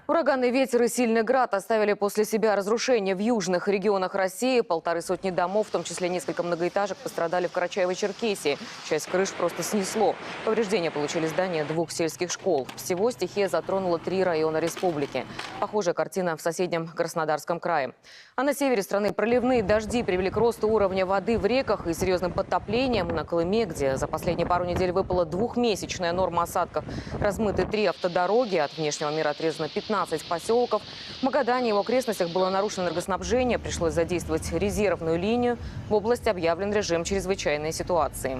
Ураганный ветер и сильный град оставили после себя разрушения в южных регионах России. 150 домов, в том числе несколько многоэтажек, пострадали в Карачаево-Черкесии. Часть крыш просто снесло. Повреждения получили здания 2 сельских школ. Всего стихия затронула 3 района республики. Похожая картина в соседнем Краснодарском крае. А на севере страны проливные дожди привели к росту уровня воды в реках и серьезным подтоплениям. На Колыме, где за последние пару недель выпала двухмесячная норма осадков, размыты 3 автодороги, от внешнего мира отрезано 15 поселков. В Магадане и его окрестностях было нарушено энергоснабжение. Пришлось задействовать резервную линию. В области объявлен режим чрезвычайной ситуации.